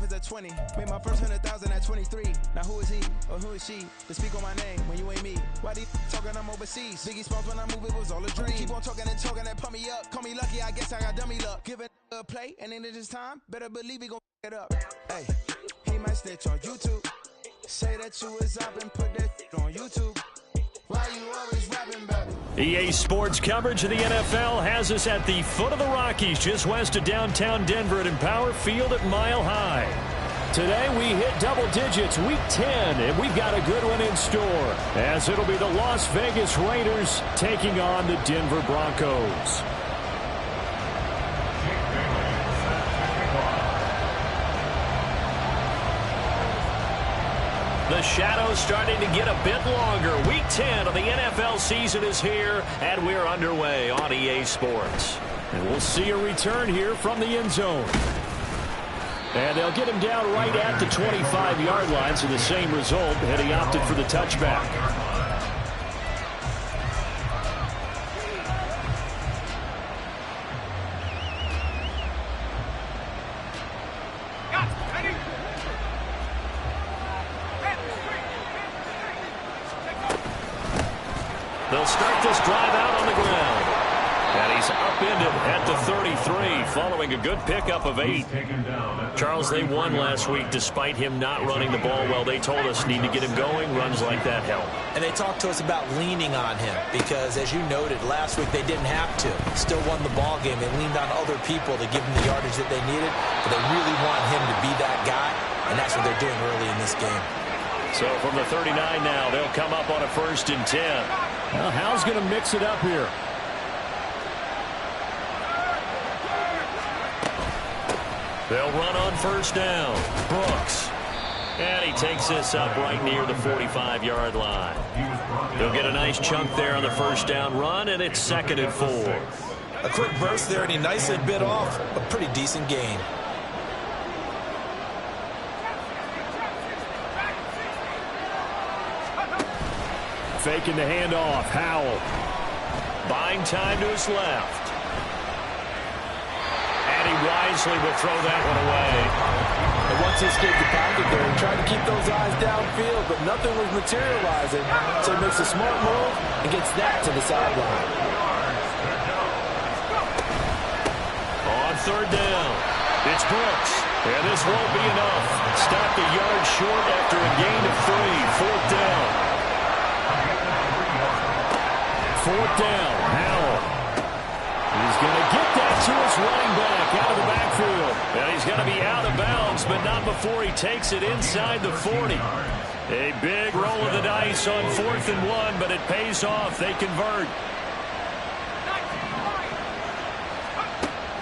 profits at 20. Made my first 100,000 at 23. Now who is he or who is she to speak on my name when you ain't me? Why they talking I'm overseas? Biggie Smalls when I move, it was all a dream. Keep on talking and talking and pump me up. Call me lucky, I guess I got dummy luck. Give it a play and then it's time. Better believe he gon' it up. Hey, he might snitch on YouTube. Say that you was up and put that on YouTube. Why you always rapping about it? EA Sports coverage of the NFL has us at the foot of the Rockies, just west of downtown Denver at Empower Field at Mile High. Today we hit double digits, week 10, and we've got a good one in store, as it'll be the Las Vegas Raiders taking on the Denver Broncos. The shadow's starting to get a bit longer. Week 10 of the NFL season is here, and we're underway on EA Sports. And we'll see a return here from the end zone. And they'll get him down right at the 25-yard line, so the same result, and he opted for the touchback. They'll start this drive out on the ground. And he's upended at the 33 following a good pickup of 8. Charles, they won last week despite him not running the ball well. They told us need to get him going. Runs like that help. And they talked to us about leaning on him because, as you noted, last week they didn't have to. Still won the ball game. They leaned on other people to give them the yardage that they needed, but they really want him to be that guy, and that's what they're doing early in this game. So from the 39 now, they'll come up on a 1st and 10. Well, Hal's going to mix it up here. They'll run on 1st down. Brooks. And he takes this up right near the 45-yard line. He'll get a nice chunk there on the 1st down run, and it's 2nd and 4. A quick burst there, and he nicely bit off a pretty decent gain. Faking the handoff. Howell. Buying time to his left. And he wisely will throw that one away. And once he escaped the pocket there, he tried to keep those eyes downfield, but nothing was materializing. So he makes a smart move and gets that to the sideline. On 3rd down, it's Brooks. And this won't be enough. Stopped a yard short after a gain of 3. 4th down. 4th down, Howell. He's going to get that to his running back out of the backfield. And he's going to be out of bounds, but not before he takes it inside the 40. A big roll of the dice on 4th and 1, but it pays off. They convert.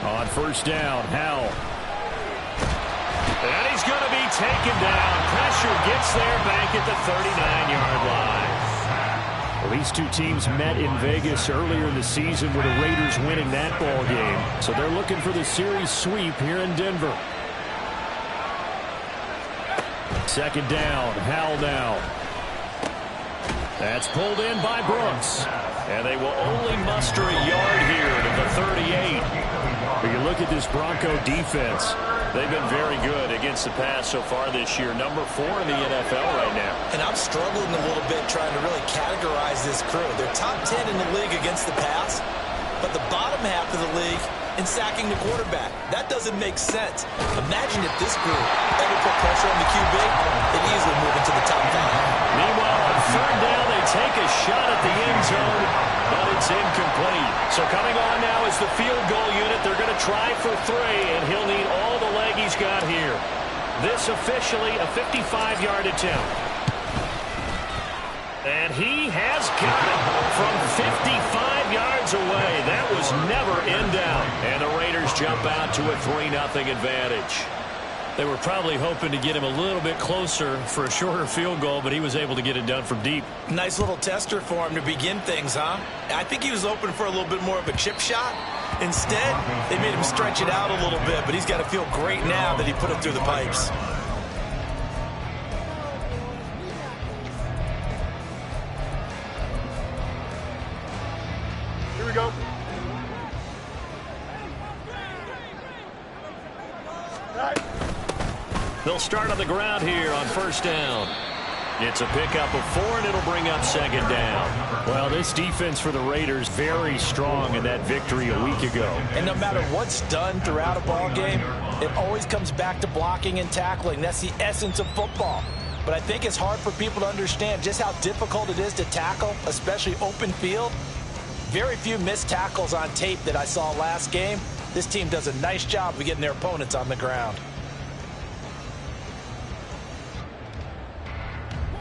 On 1st down, Howell. And he's going to be taken down. Pressure gets there back at the 39-yard line. Well, these two teams met in Vegas earlier in the season with the Raiders winning that ball game. So they're looking for the series sweep here in Denver. 2nd down, Howell now. That's pulled in by Brooks. And they will only muster a yard here to the 38. When you look at this Bronco defense, they've been very good against the pass so far this year. Number 4 in the NFL right now. And I'm struggling a little bit trying to really categorize this crew. They're top 10 in the league against the pass, but the bottom half of the league in sacking the quarterback. That doesn't make sense. Imagine if this group ever put pressure on the QB, they'd easily move into the top 5. Meanwhile, on 3rd down, they take a shot at the end zone, but it's incomplete. So coming on now is the field goal unit. They're going to try for 3, and he'll need all the leg he's got here. This officially a 55-yard attempt. And he has got it from 55 yards away. That was never in doubt. And the Raiders jump out to a 3-0 advantage. They were probably hoping to get him a little bit closer for a shorter field goal, but he was able to get it done from deep. Nice little tester for him to begin things, huh? I think he was hoping for a little bit more of a chip shot. Instead, they made him stretch it out a little bit, but he's got to feel great now that he put it through the pipes. Here we go. All right. They'll start on the ground here on first down. It's a pickup of 4, and it'll bring up second down. Well, this defense for the Raiders very strong in that victory a week ago. And no matter what's done throughout a ball game, it always comes back to blocking and tackling. That's the essence of football. But I think it's hard for people to understand just how difficult it is to tackle, especially open field. Very few missed tackles on tape that I saw last game. This team does a nice job of getting their opponents on the ground.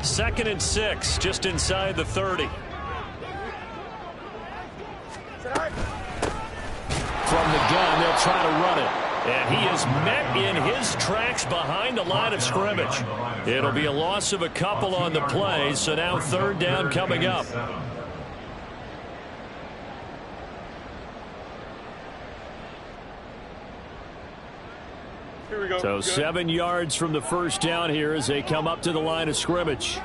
2nd and 6, just inside the 30. From the gun, they'll try to run it. And he is met in his tracks behind the line of scrimmage. It'll be a loss of a couple on the play, so now 3rd down coming up. So 7 yards from the first down here as they come up to the line of scrimmage.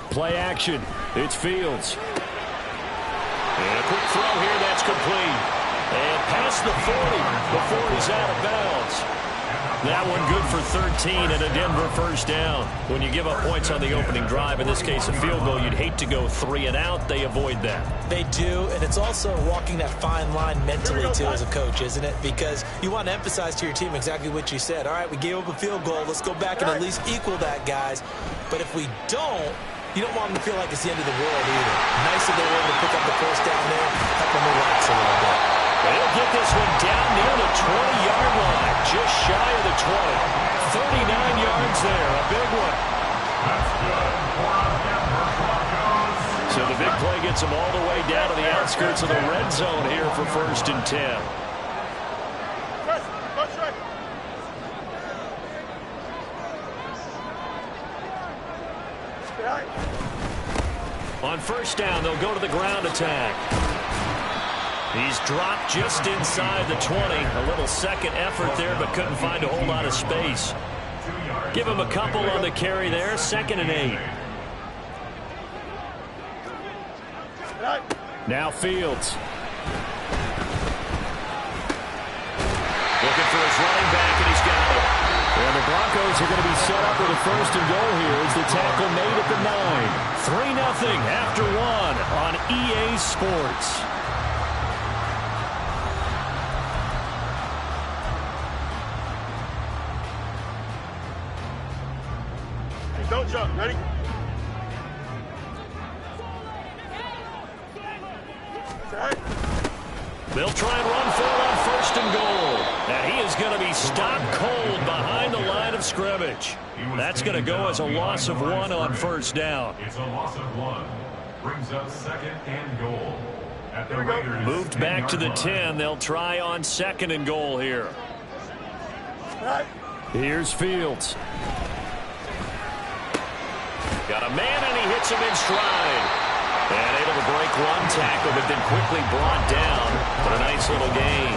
Play action. It's Fields. And a quick throw here. That's complete. And past the 40 before he's out of bounds. That one good for 13 and a Denver first down. When you give up points on the opening drive, in this case a field goal, you'd hate to go 3 and out. They avoid that. They do, and it's also walking that fine line mentally, too, as a coach, isn't it? Because you want to emphasize to your team exactly what you said. All right, we gave up a field goal. Let's go back and at least equal that, guys. But if we don't, you don't want them to feel like it's the end of the world either. Nice that they were able to pick up the first down there, help them relax a little bit. They'll get this one down near the 20-yard line, just shy of the 20. 39 yards there, a big one. So the big play gets them all the way down to the outskirts of the red zone here for 1st and 10. On first down, they'll go to the ground attack. He's dropped just inside the 20. A little second effort there, but couldn't find a whole lot of space. Give him a couple on the carry there. 2nd and 8. Now Fields. Looking for his running back, and he's got it. And the Broncos are going to be set up with a 1st and goal here as the tackle made at the 9. 3-0 after 1 on EA Sports. Don't jump. Ready? They'll try and run for it on 1st and goal. And he is going to be stopped cold behind the line of scrimmage. That's going to go as a loss of 1 on 1st down. It's a loss of 1. Brings up 2nd and goal. At the Raiders. Moved back to the 10. They'll try on 2nd and goal here. Here's Fields. Got a man, and he hits him in stride. And able to break one tackle, but then quickly brought down. But a nice little gain.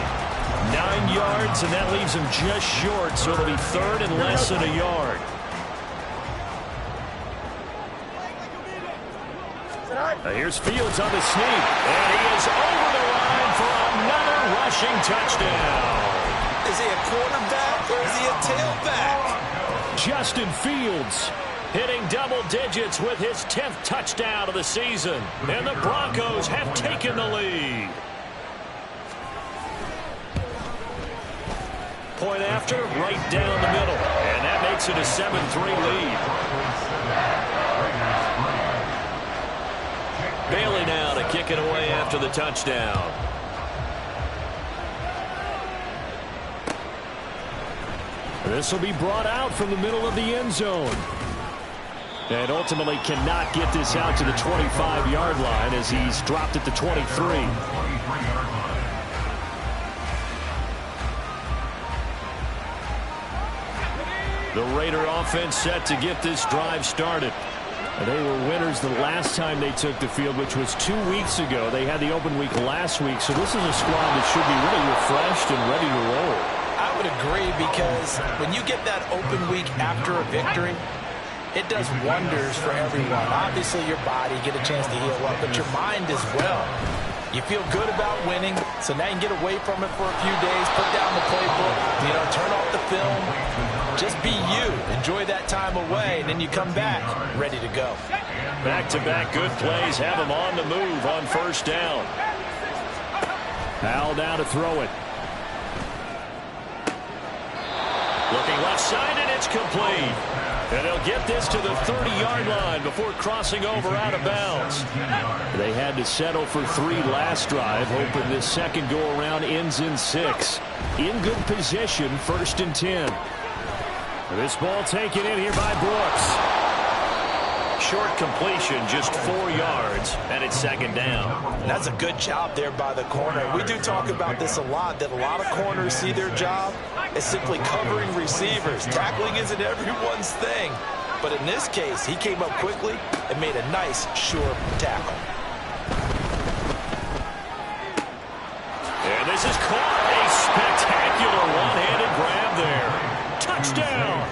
9 yards, and that leaves him just short, so it'll be 3rd and less than a yard. Here's Fields on the sneak, and he is over the line for another rushing touchdown. Is he a quarterback or is he a tailback? Justin Fields hitting double digits with his 10th touchdown of the season. And the Broncos have taken the lead. Point after, right down the middle. And that makes it a 7-3 lead. Bailey now to kick it away after the touchdown. This will be brought out from the middle of the end zone. And ultimately cannot get this out to the 25-yard line as he's dropped at the 23. The Raider offense set to get this drive started. They were winners the last time they took the field, which was 2 weeks ago. They had the open week last week, so this is a squad that should be really refreshed and ready to roll. I would agree, because when you get that open week after a victory, it does wonders for everyone. Obviously, your body, get a chance to heal up, but your mind as well. You feel good about winning, so now you can get away from it for a few days, put down the playbook, turn off the film. Just be you. Enjoy that time away, and then you come back ready to go. Back-to-back good plays have him on the move on first down. Powell down to throw it. Looking left side, and it's complete. And he'll get this to the 30-yard line before crossing over out of bounds. They had to settle for 3 last drive, hoping this second go-around ends in 6. In good position, 1st and 10. This ball taken in here by Brooks. Short completion, just 4 yards, and it's 2nd down. That's a good job there by the corner. We do talk about this a lot, that a lot of corners see their job as simply covering receivers. Tackling isn't everyone's thing. But in this case, he came up quickly and made a nice, sure tackle. And this is caught. A spectacular one-handed grab there. Touchdown.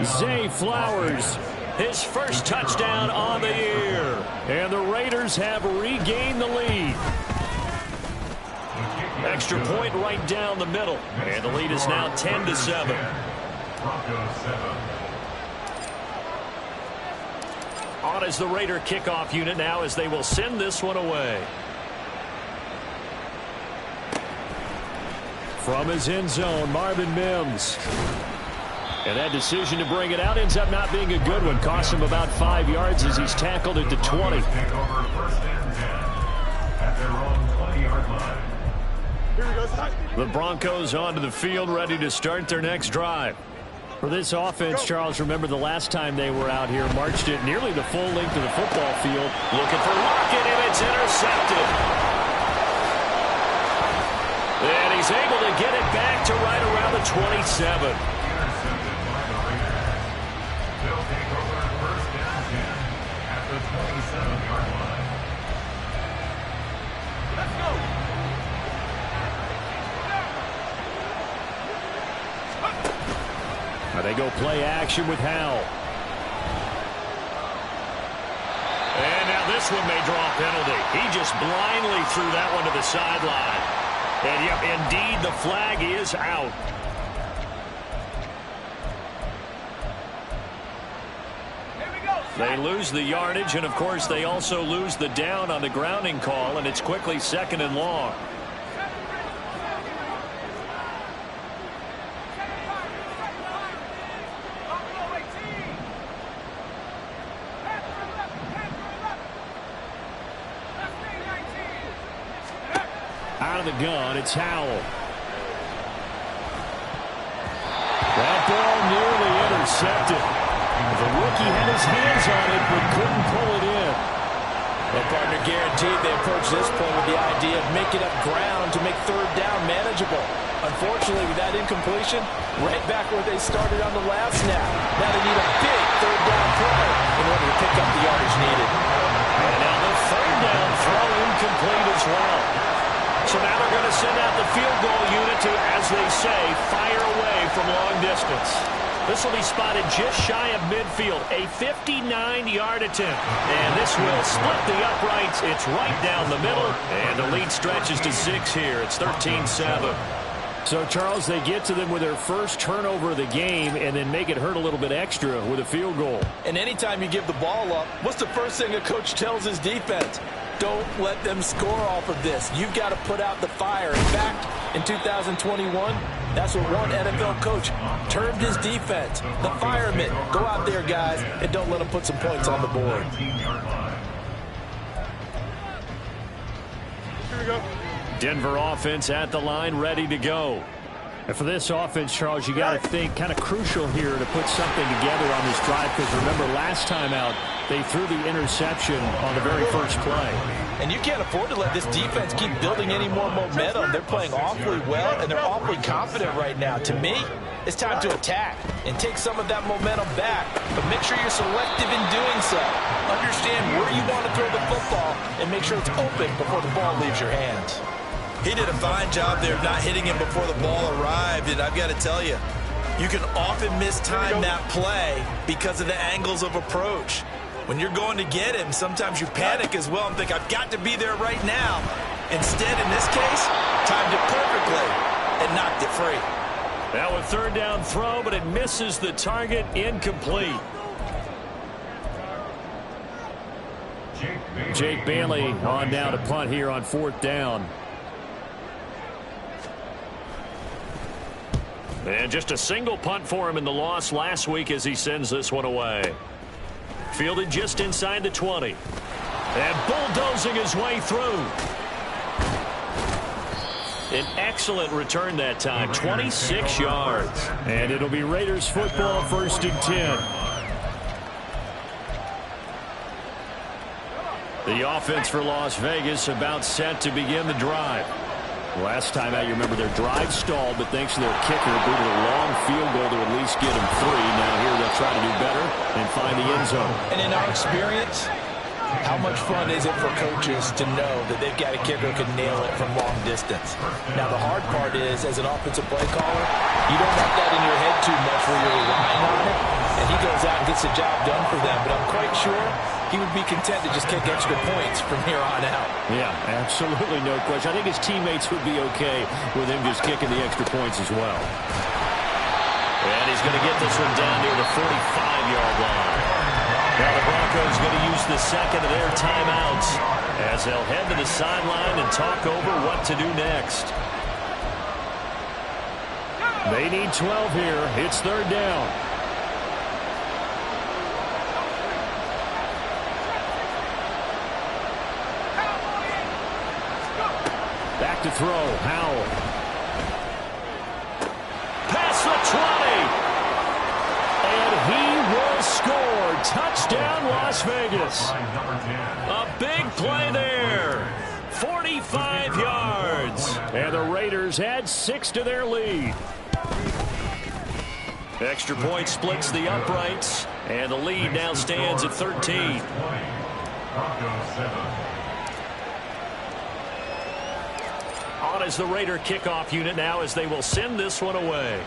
Zay Flowers. His first touchdown on the year. And the Raiders have regained the lead. Extra point right down the middle. And the lead is now 10-7. On is the Raider kickoff unit now as they will send this one away. From his end zone, Marvin Mims. And that decision to bring it out ends up not being a good one. Costs him about 5 yards as he's tackled at the 20. The Broncos onto the field, ready to start their next drive. For this offense, Charles, remember the last time they were out here, marched it nearly the full length of the football field. Looking for Lockett, and it's intercepted. And he's able to get it back to right around the 27. They go play action with Howell. And now this one may draw a penalty. He just blindly threw that one to the sideline. And yep, indeed, the flag is out. They lose the yardage, and of course they also lose the down on the grounding call, and it's quickly 2nd and long. Out of the gun, it's Howell. That ball nearly intercepted. The rookie had his hands on it, but couldn't pull it in. Well, partner, guaranteed they approach this point with the idea of making up ground to make 3rd down manageable. Unfortunately, with that incompletion, right back where they started on the last snap. Now they need a big 3rd down play in order to pick up the yardage needed. And now the 3rd down throw incomplete as well. So now they're going to send out the field goal unit to, as they say, fire away from long distance. This will be spotted just shy of midfield, a 59-yard attempt. And this will split the uprights. It's right down the middle, and the lead stretches to 6 here. It's 13-7. So, Charles, they get to them with their first turnover of the game and then make it hurt a little bit extra with a field goal. And anytime you give the ball up, what's the first thing a coach tells his defense? Don't let them score off of this. You've got to put out the fire. In fact, in 2021, that's what one NFL coach termed his defense. The firemen. Go out there, guys, and don't let them put some points on the board. Here we go. Denver offense at the line, ready to go. And for this offense, Charles, you got to think kind of crucial here to put something together on this drive, because remember last time out they threw the interception on the very first play. And you can't afford to let this defense keep building any more momentum. They're playing awfully well, and they're awfully confident right now. To me, it's time to attack and take some of that momentum back, but make sure you're selective in doing so. Understand where you want to throw the football and make sure it's open before the ball leaves your hands. He did a fine job there of not hitting him before the ball arrived, and I've got to tell you, you can often mistime that play because of the angles of approach. When you're going to get him, sometimes you panic as well and think, I've got to be there right now. Instead, in this case, timed it perfectly and knocked it free. Now a third down throw, but it misses the target. Incomplete. Jake Bailey on down to punt here on 4th down. And just a single punt for him in the loss last week as he sends this one away. Fielded just inside the 20. And bulldozing his way through. An excellent return that time, 26 yards. And it'll be Raiders football, 1st and 10. The offense for Las Vegas about set to begin the drive. Last time out, you remember their drive stalled, but thanks to their kicker, booted a long field goal to at least get them 3. Now here they'll try to do better and find the end zone. And in our experience, how much fun is it for coaches to know that they've got a kicker who can nail it from long distance? Now, the hard part is, as an offensive play caller, you don't want that in your head too much where you're relying on it, and he goes out and gets the job done for them. But I'm quite sure he would be content to just kick extra points from here on out. Yeah, absolutely no question. I think his teammates would be okay with him just kicking the extra points as well. And he's going to get this one down near the 45-yard line. Now the Broncos going to use the second of their timeouts as they'll head to the sideline and talk over what to do next. They need 12 here. It's 3rd down. Back to throw. Howell. Past the 20. And he will score. Touchdown, Las Vegas. A big play there. 45 yards. And the Raiders add 6 to their lead. Extra point splits the uprights. And the lead now stands at 13. On as the Raider kickoff unit now as they will send this one away.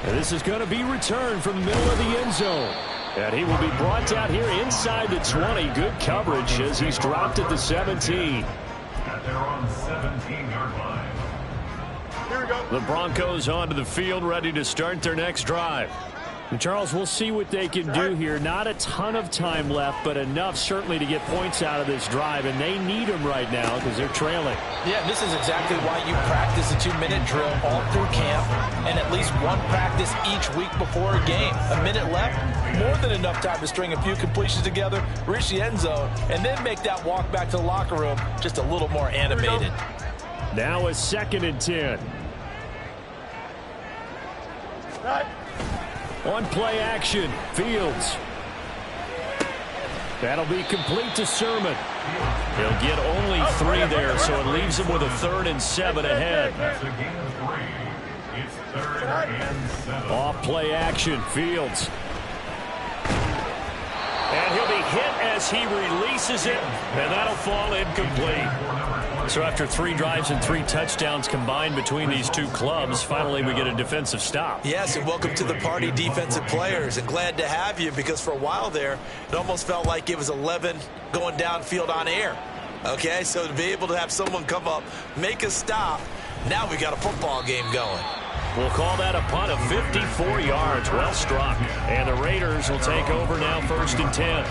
And this is going to be returned from the middle of the end zone. And he will be brought down here inside the 20. Good coverage as he's dropped at the 17. At their own 17-yard line. Here we go. The Broncos onto the field ready to start their next drive. And Charles, we'll see what they can do here. Not a ton of time left, but enough certainly to get points out of this drive. And they need them right now because they're trailing. Yeah, this is exactly why you practice a 2-minute drill all through camp and at least one practice each week before a game. A minute left, more than enough time to string a few completions together, reach the end zone, and then make that walk back to the locker room just a little more animated. Now a 2nd and 10. Right. On play action, Fields. That'll be complete to Sermon. He'll get only 3 there, so it leaves him with a 3rd and 7 ahead. That's a gain of 3. It's 3rd and 7. Off play action, Fields. And he'll be hit as he releases it, and that'll fall incomplete. So after 3 drives and 3 touchdowns combined between these two clubs, finally we get a defensive stop. Yes, and welcome to the party, defensive players, and glad to have you because for a while there, it almost felt like it was 11 going downfield on air. Okay, so to be able to have someone come up, make a stop, now we got a football game going. We'll call that a punt of 54 yards. Well struck. And the Raiders will take over now 1st and 10.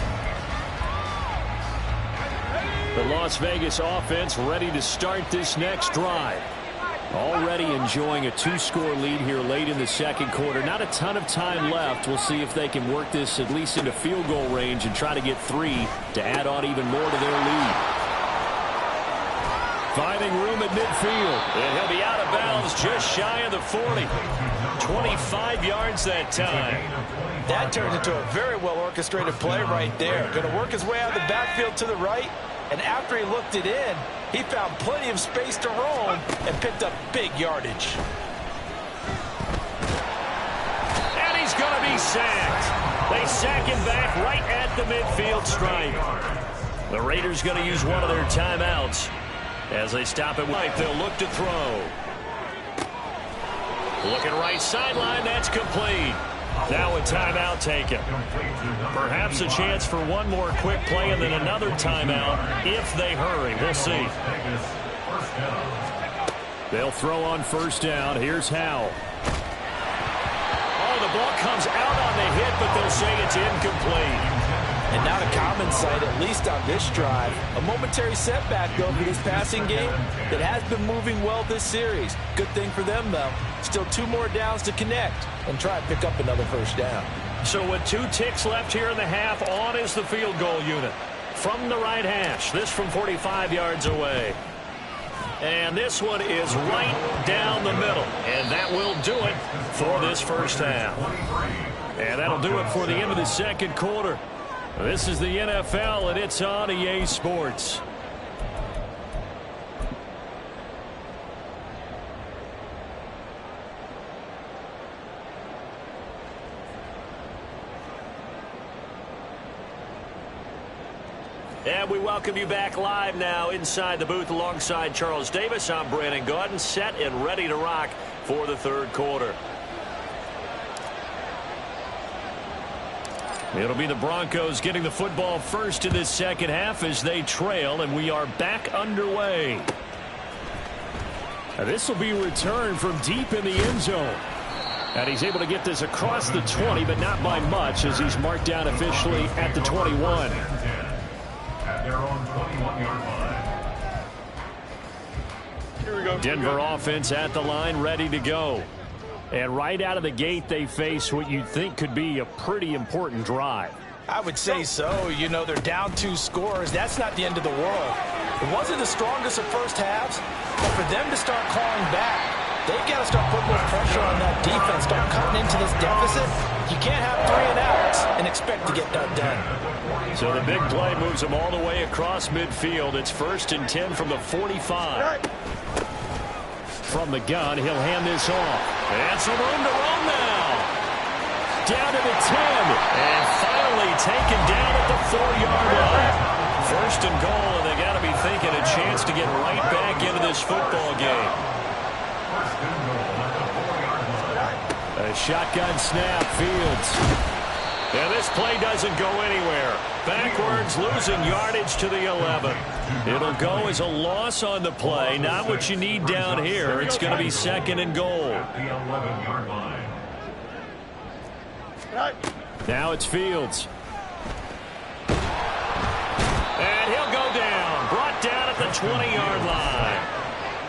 The Las Vegas offense ready to start this next drive. Already enjoying a 2-score lead here late in the 2nd quarter. Not a ton of time left. We'll see if they can work this at least into field goal range and try to get 3 to add on even more to their lead. Finding room at midfield. And he'll be out of bounds just shy of the 40. 25 yards that time. That turns into a very well orchestrated play right there. Going to work his way out of the backfield to the right. And after he looked it in, he found plenty of space to roam and picked up big yardage. And he's going to be sacked. They sack him back right at the midfield stripe. The Raiders going to use one of their timeouts. As they stop it right, they'll look to throw. Looking right sideline, that's complete. Now a timeout taken. Perhaps a chance for one more quick play and then another timeout if they hurry. We'll see. They'll throw on first down. Here's Howell. Oh, the ball comes out on the hit, but they'll say it's incomplete. And not a common sight, at least on this drive. A momentary setback, though, for this passing game that has been moving well this series. Good thing for them, though. Still 2 more downs to connect and try and pick up another first down. So with 2 ticks left here in the half, on is the field goal unit. From the right hash, this from 45 yards away. And this one is right down the middle. And that will do it for this first half. And that'll do it for the end of the second quarter. This is the NFL, and it's on EA Sports. And we welcome you back live now inside the booth alongside Charles Davis. I'm Brandon Gaudin, set and ready to rock for the third quarter. It'll be the Broncos getting the football first in this second half as they trail, and we are back underway. This will be returned from deep in the end zone. And he's able to get this across the 20, but not by much as he's marked down officially at the 21. At their own 21-yard line. Here we go. Denver offense at the line, ready to go. And right out of the gate, they face what you'd think could be a pretty important drive. I would say so. You know, they're down 2 scores. That's not the end of the world. It wasn't the strongest of first halves, but for them to start clawing back, they've got to start putting more pressure on that defense, start cutting into this deficit. You can't have 3 and outs and expect to get that done. So the big play moves them all the way across midfield. It's 1st and 10 from the 45. From the gun, he'll hand this off. And some room to roam now. Down to the 10. And finally taken down at the 4-yard line. 1st and goal, and they got to be thinking a chance to get right back into this football game. A shotgun snap, Fields. And this play doesn't go anywhere. Backwards, losing yardage to the 11. It'll go as a loss on the play. Not what you need down here. It's going to be 2nd and goal. The 11-yard line. Now it's Fields. And he'll go down. Brought down at the 20-yard line.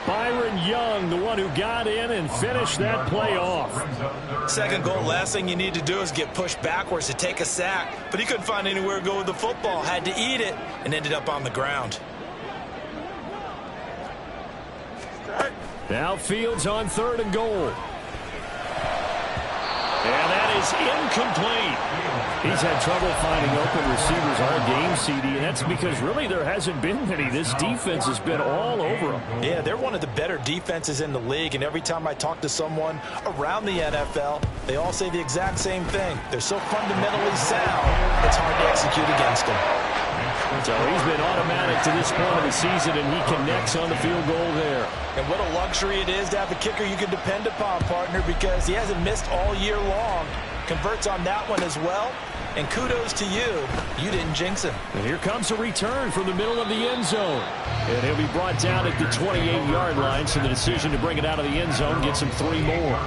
Byron Young, the one who got in and finished that play off. 2nd goal, last thing you need to do is get pushed backwards to take a sack. But he couldn't find anywhere to go with the football. Had to eat it and ended up on the ground. Now Fields on 3rd and goal. And that is incomplete. He's had trouble finding open receivers all game, CD, and that's because really there hasn't been many. This defense has been all over them. Yeah, they're one of the better defenses in the league, and every time I talk to someone around the NFL, they all say the exact same thing. They're so fundamentally sound, it's hard to execute against them. So he's been automatic to this point of the season, and he connects on the field goal there. And what a luxury it is to have a kicker you can depend upon, partner, because he hasn't missed all year long. Converts on that one as well. And kudos to you. You didn't jinx him. And here comes a return from the middle of the end zone. And he'll be brought down at the 28-yard line, so the decision to bring it out of the end zone gets him 3 more.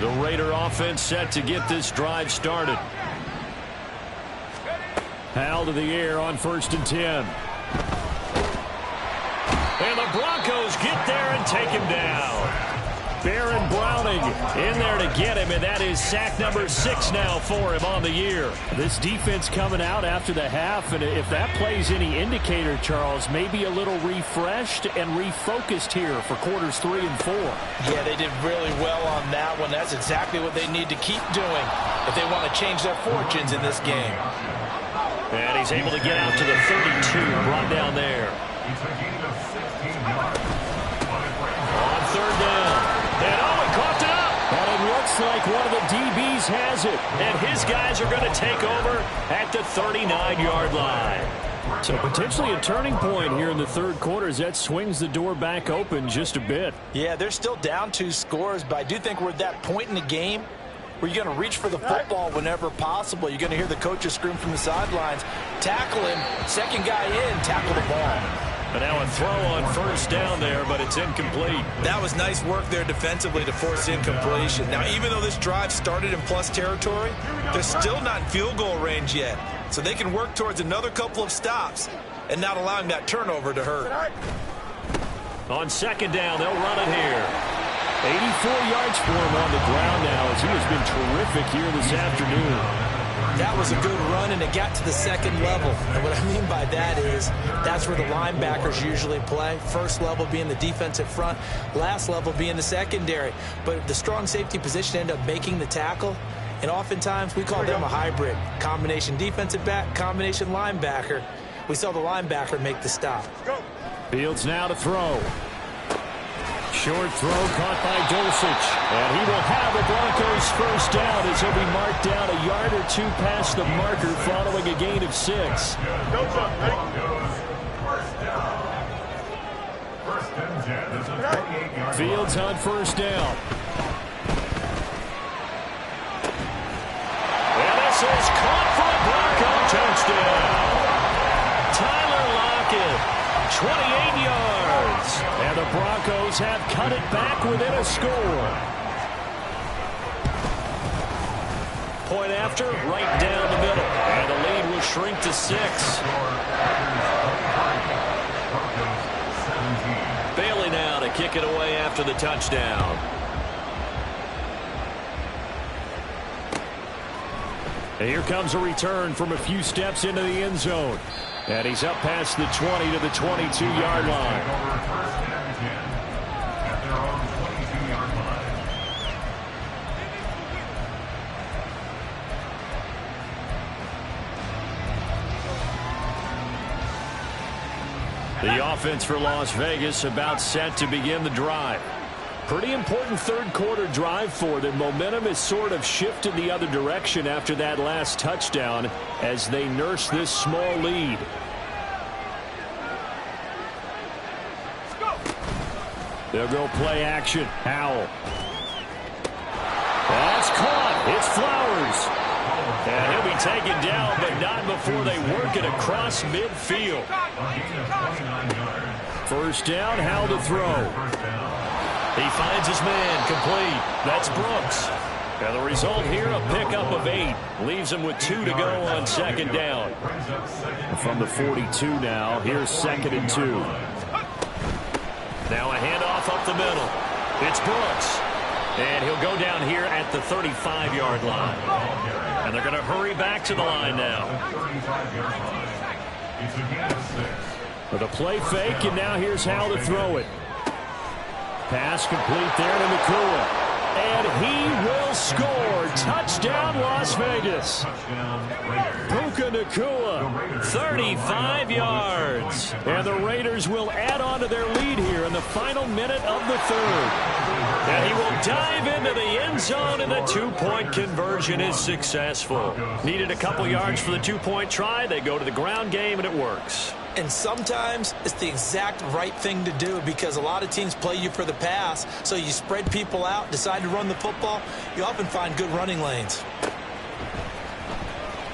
The Raider offense set to get this drive started. Howell to the air on 1st and 10. And the Broncos get there and take him down. Baron Browning in there to get him, and that is sack number 6 now for him on the year. This defense coming out after the half, and if that plays any indicator, Charles, maybe a little refreshed and refocused here for quarters 3 and 4. Yeah, they did really well on that one. That's exactly what they need to keep doing if they want to change their fortunes in this game. And he's able to get out to the 32, brought down there. He's a gain of 16 yards. On 3rd down. And he coughed it up. And it looks like one of the DBs has it. And his guys are going to take over at the 39-yard line. So potentially a turning point here in the third quarter as that swings the door back open just a bit. Yeah, they're still down 2 scores, but I do think we're at that point in the game where you're going to reach for the football whenever possible. You're going to hear the coaches scream from the sidelines, tackle him, second guy in, tackle the ball. But now a throw on first down there, but it's incomplete. That was nice work there defensively to force incompletion. Now, even though this drive started in plus territory, they're still not in field goal range yet. So they can work towards another couple of stops and not allowing that turnover to hurt. On second down, they'll run it here. 84 yards for him on the ground now as he has been terrific here this afternoon. That was a good run, and it got to the second level. And what I mean by that is that's where the linebackers usually play. First level being the defensive front, last level being the secondary. But the strong safety position ended up making the tackle. And oftentimes we call them a hybrid. Combination defensive back, combination linebacker. We saw the linebacker make the stop. Fields now to throw. Short throw caught by Dulcich. And he will have the Broncos first down as he'll be marked down a yard or 2 past the marker following a gain of 6. First and 10. This is a 28-yard Fields on first down. And this is caught for a Bronco touchdown. Tyler Lockett, 28 yards. And the Broncos have cut it back within a score. Point after, right down the middle. And the lead will shrink to 6. Bailey now to kick it away after the touchdown. And here comes a return from a few steps into the end zone. And he's up past the 20 to the 22-yard line. First and 10 at their own 22-yard line. The offense for Las Vegas about set to begin the drive. Pretty important third quarter drive for them. Momentum has sort of shifted the other direction after that last touchdown as they nurse this small lead. They'll go play action. Howell. That's caught. It's Flowers. And he'll be taken down, but not before they work it across midfield. First down, Howell to throw. He finds his man, complete. That's Brooks. And the result here, a pickup of 8. Leaves him with 2 to go on second down. From the 42 now, here's second and 2. Now a handoff up the middle. It's Brooks. And he'll go down here at the 35-yard line. And they're going to hurry back to the line now. With a play fake, and now here's how to throw it. Pass complete there to Nacua. And he will score. Touchdown, Las Vegas. Puka Nacua, 35 yards. And the Raiders will add on to their lead here in the final minute of the third. And he will dive into the end zone, and the 2-point conversion is successful. Needed a couple yards for the 2-point try. They go to the ground game, and it works. And sometimes it's the exact right thing to do because a lot of teams play you for the pass. So you spread people out, decide to run the football. You often find good running lanes.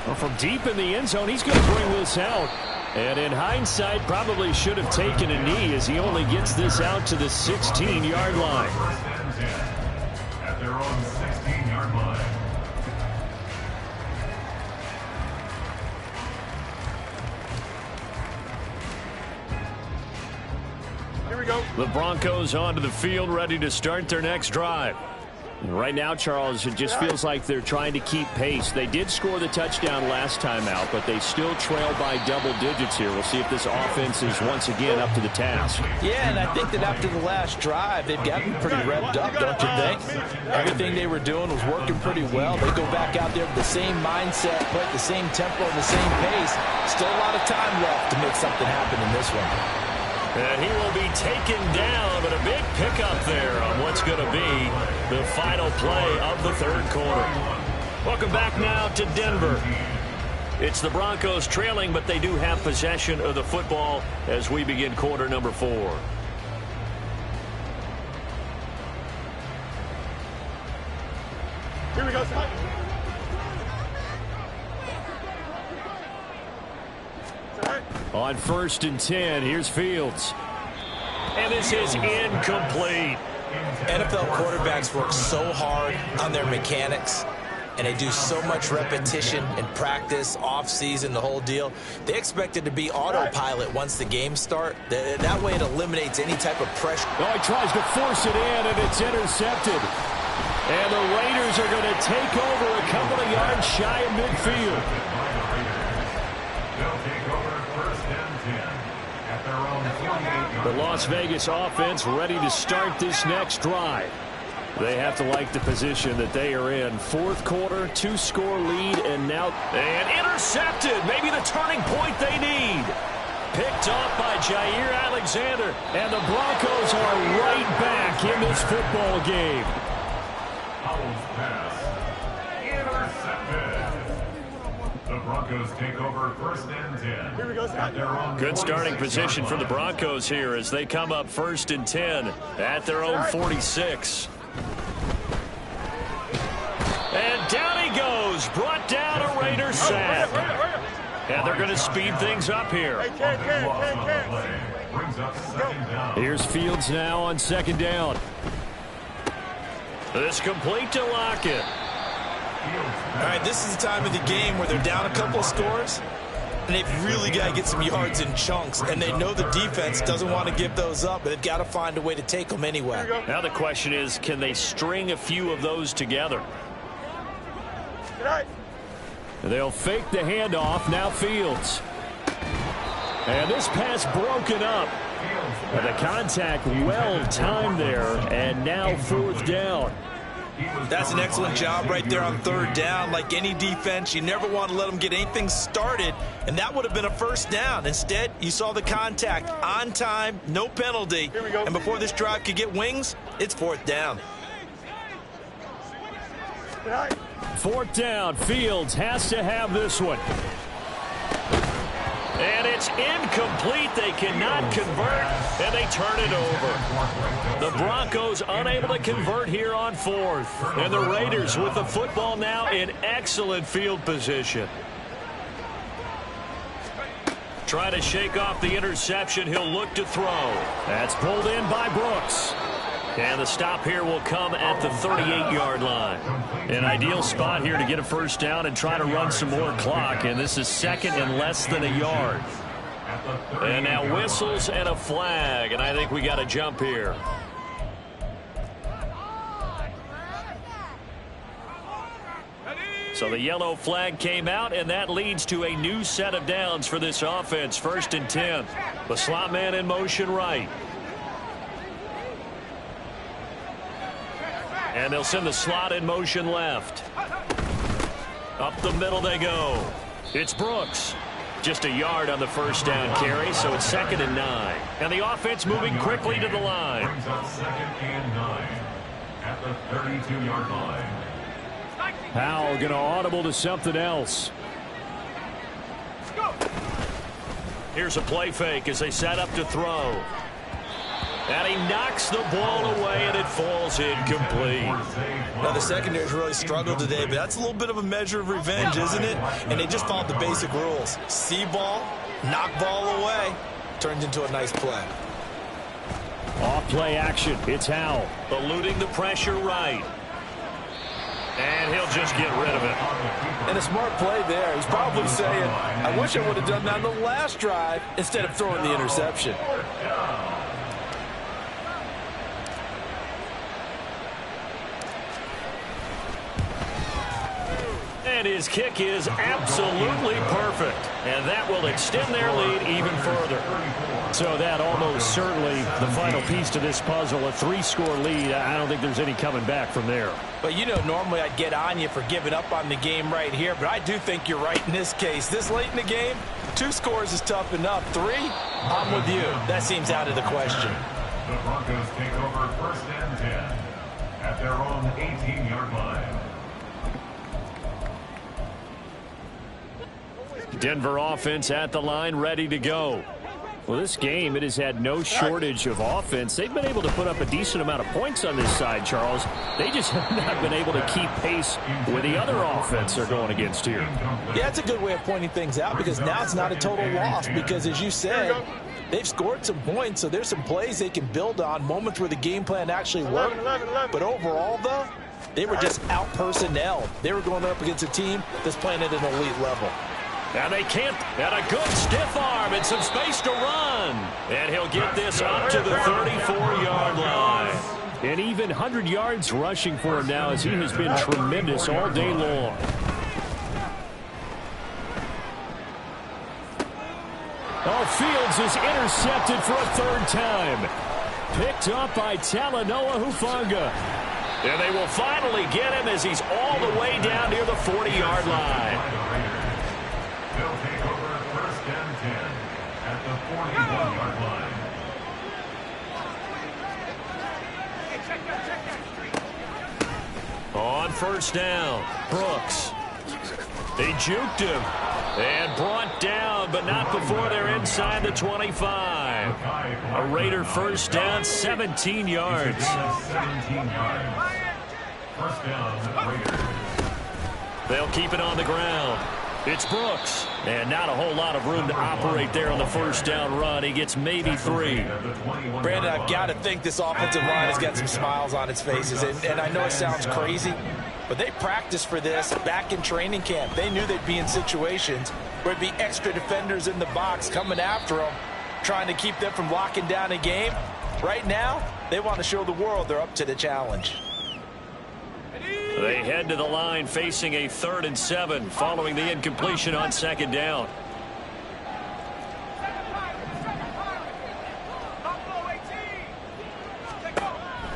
Well, from deep in the end zone, he's going to bring this out. And in hindsight, probably should have taken a knee as he only gets this out to the 16-yard line. First and 10 at their own 16-yard line. Here we go. The Broncos onto the field, ready to start their next drive. Right now, Charles, it just feels like they're trying to keep pace. They did score the touchdown last time out, but they still trail by double digits here. We'll see if this offense is once again up to the task. Yeah, and I think that after the last drive, they've gotten pretty revved up, don't you think? Everything they were doing was working pretty well. They go back out there with the same mindset, play at the same tempo and the same pace. Still a lot of time left to make something happen in this one. And he will be taken down, but a big pickup there on what's going to be the final play of the third quarter. Welcome back now to Denver. It's the Broncos trailing, but they do have possession of the football as we begin quarter number 4. Here we go, Scott. On 1st and 10, here's Fields. And this is incomplete. NFL quarterbacks work so hard on their mechanics, and they do so much repetition and practice, off-season, the whole deal. They expect it to be autopilot once the games start. That way it eliminates any type of pressure. Oh, he tries to force it in, and it's intercepted. And the Raiders are going to take over a couple of yards shy of midfield. They'll take over 1st and 10 at their own 48-yard. The Las Vegas offense ready to start this next drive. They have to like the position that they are in. 4th quarter, 2-score lead, and now... And intercepted! Maybe the turning point they need. Picked off by Jair Alexander. And the Broncos are right back in this football game. Howell's pass. Intercepted. The Broncos take over 1st and 10. Here we go, At their own Good starting 46-yard position for the line. Broncos here as they come up 1st and 10 at their own 46. And down he goes. Brought down a Raider sack. And they're going to speed things up here. Loss on the play. Brings up 2nd down. Here's Fields now on 2nd down. This complete to Lockett. All right, this is the time of the game where they're down a couple of scores, and they've really got to get some yards in chunks, and they know the defense doesn't want to give those up, but they've got to find a way to take them anyway. Now the question is, can they string a few of those together? They'll fake the handoff. Now Fields. And this pass broken up. And the contact well timed there, and now 4th down. That's an excellent job right there on 3rd down. Like any defense, you never want to let them get anything started, and that would have been a 1st down. Instead, you saw the contact on time, no penalty, and before this drive could get wings, it's 4th down. 4th down. Fields has to have this one. And it's incomplete. They cannot convert, and they turn it over. The Broncos unable to convert here on 4th. And the Raiders with the football now in excellent field position. Try to shake off the interception. He'll look to throw. That's pulled in by Brooks. And the stop here will come at the 38-yard line. An ideal spot here to get a 1st down and try to run some more clock. And this is 2nd and less than a yard. And now whistles and a flag. And I think we got a jump here. So the yellow flag came out, and that leads to a new set of downs for this offense. 1st and 10. The slot man in motion right. And they'll send the slot in motion left. Up the middle they go. It's Brooks. Just a yard on the 1st down carry, so it's 2nd and 9. And the offense moving quickly to the line. Brings up 2nd and 9 at the 32-yard line. Powell going to audible to something else. Here's a play fake as they set up to throw. And he knocks the ball away, and it falls incomplete. Now, the secondary's really struggled today, but that's a little bit of a measure of revenge, isn't it? And they just followed the basic rules. See ball, knock ball away, turns into a nice play. Off play action. It's Howell. Eluding the pressure right. And he'll just get rid of it. And a smart play there. He's probably saying, I wish I would have done that on the last drive instead of throwing the interception. And his kick is absolutely perfect. And that will extend their lead even further. So that almost certainly the final piece to this puzzle, a 3-score lead. I don't think there's any coming back from there. But you know, normally I'd get on you for giving up on the game right here, but I do think you're right in this case. This late in the game, 2 scores is tough enough. 3, I'm with you. That seems out of the question. The Broncos take over 1st and 10 at their own 18-yard line. Denver offense at the line, ready to go. Well, this game, it has had no shortage of offense. They've been able to put up a decent amount of points on this side, Charles. They just have not been able to keep pace with the other offense they're going against here. Yeah, it's a good way of pointing things out because now it's not a total loss because, as you said, they've scored some points, so there's some plays they can build on, moments where the game plan actually worked. But overall, though, they were just out-personnel. They were going up against a team that's playing at an elite level. And they can't. And a good stiff arm and some space to run. And he'll get this up to the 34-yard line. And even 100 yards rushing for him now as he has been tremendous all day long. Oh, Fields is intercepted for a third time. Picked up by Talanoa Hufanga. And they will finally get him as he's all the way down near the 40-yard line. They'll take over first and 10 at the 41-yard line. On first down, Brooks. They juked him and brought down, but not before they're inside the 25. A Raider first down, 17 yards. 17 yards. First down, Raiders. They'll keep it on the ground. It's Brooks. And not a whole lot of room to operate there on the first down run. He gets maybe 3. Brandon, I've got to think this offensive line has got some smiles on its faces. And I know it sounds crazy, but they practiced for this back in training camp. They knew they'd be in situations where it'd be extra defenders in the box coming after them, trying to keep them from locking down a game. Right now, they want to show the world they're up to the challenge. They head to the line facing a 3rd and 7 following the incompletion on second down.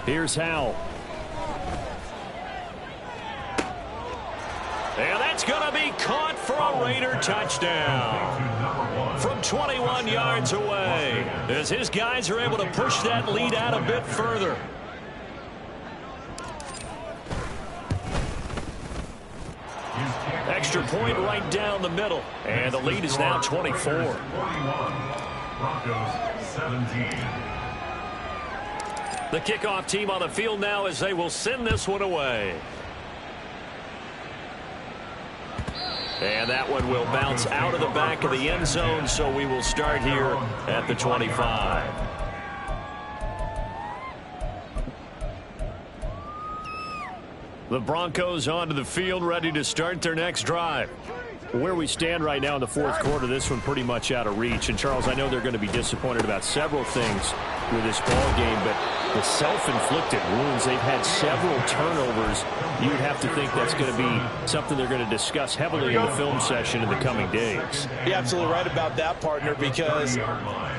Here's Howell. And that's going to be caught for a Raider touchdown from 21 yards away as his guys are able to push that lead out a bit further. Extra point right down the middle. And the lead is now 24. 41. Broncos 17. The kickoff team on the field now as they will send this one away. And that one will bounce out of the back of the end zone, so we will start here at the 25. The Broncos onto the field, ready to start their next drive. Where we stand right now in the fourth quarter, this one pretty much out of reach. And, Charles, I know they're going to be disappointed about several things with this ball game, but the self-inflicted wounds, they've had several turnovers. You would have to think that's going to be something they're going to discuss heavily in the film session in the coming days. You're absolutely right about that, partner, because they're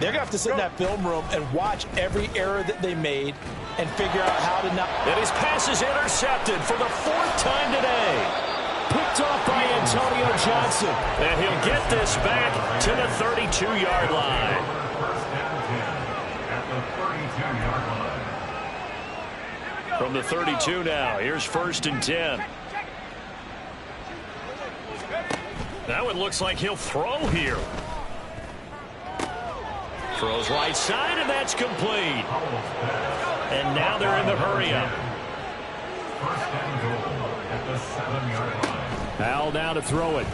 going to have to sit in that film room and watch every error that they made and figure out how to not. And his pass is intercepted for the 4th time today. Picked off by Antonio Johnson. And he'll get this back to the 32-yard line. First and 10 at the 32-yard line. From the 32 now, here's 1st and 10. That one looks like he'll throw here. Throws right side, and that's complete. And now they're in the hurry-up. First and goal at the 7-yard line. Howell now to throw it.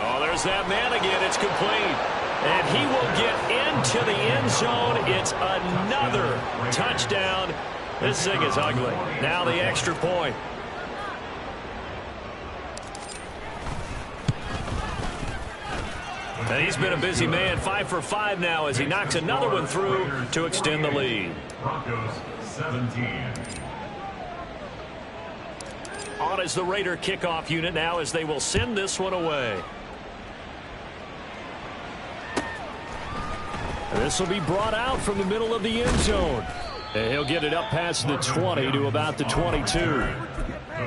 Oh, there's that man again. It's complete. And he will get into the end zone. It's another touchdown. This thing is ugly. Now the extra point. And he's been a busy man, 5 for 5 now as he knocks another one through to extend the lead. Broncos 17. On is the Raider kickoff unit now as they will send this one away. This will be brought out from the middle of the end zone. And he'll get it up past the 20 to about the 22. The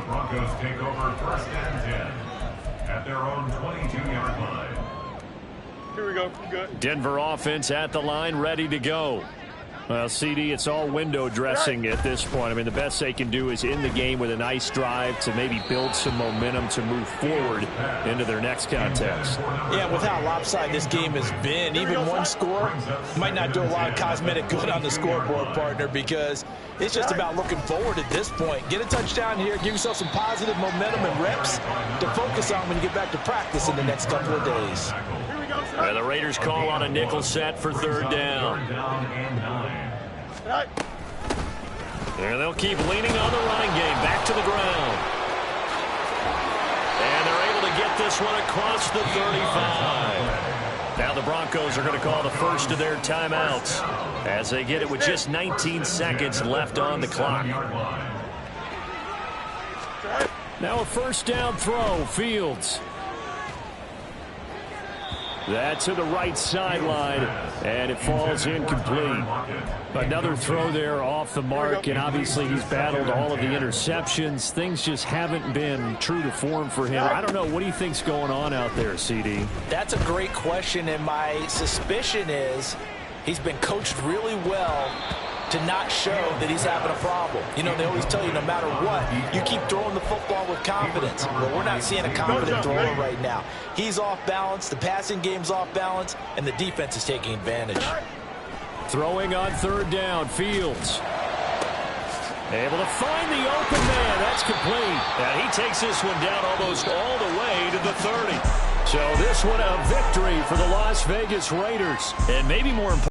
Broncos take over first and 10 at their own 22-yard line. Here we go. Good. Denver offense at the line, ready to go. Well, CD, it's all window dressing at this point. I mean, the best they can do is end the game with a nice drive to maybe build some momentum to move forward into their next contest. Yeah, with how lopsided this game has been, even one score might not do a lot of cosmetic good on the scoreboard, partner, because it's just about looking forward at this point. Get a touchdown here, give yourself some positive momentum and reps to focus on when you get back to practice in the next couple of days. The Raiders call on a nickel set for third down. And they'll keep leaning on the running game. Back to the ground. And they're able to get this one across the 35. Now the Broncos are going to call the first of their timeouts as they get it with just 19 seconds left on the clock. Now a first down throw. Fields. That to the right sideline, and it falls incomplete. Another throw there off the mark, and obviously he's battled all of the interceptions. Things just haven't been true to form for him. I don't know. What do you think's going on out there, CD? That's a great question, and my suspicion is he's been coached really well to not show that he's having a problem. You know, they always tell you no matter what, you keep throwing the football with confidence. Well, we're not seeing a confident thrower right now. He's off balance, the passing game's off balance, and the defense is taking advantage. Throwing on third down, Fields. Able to find the open man. That's complete. And he takes this one down almost all the way to the 30. So this one a victory for the Las Vegas Raiders. And maybe more important,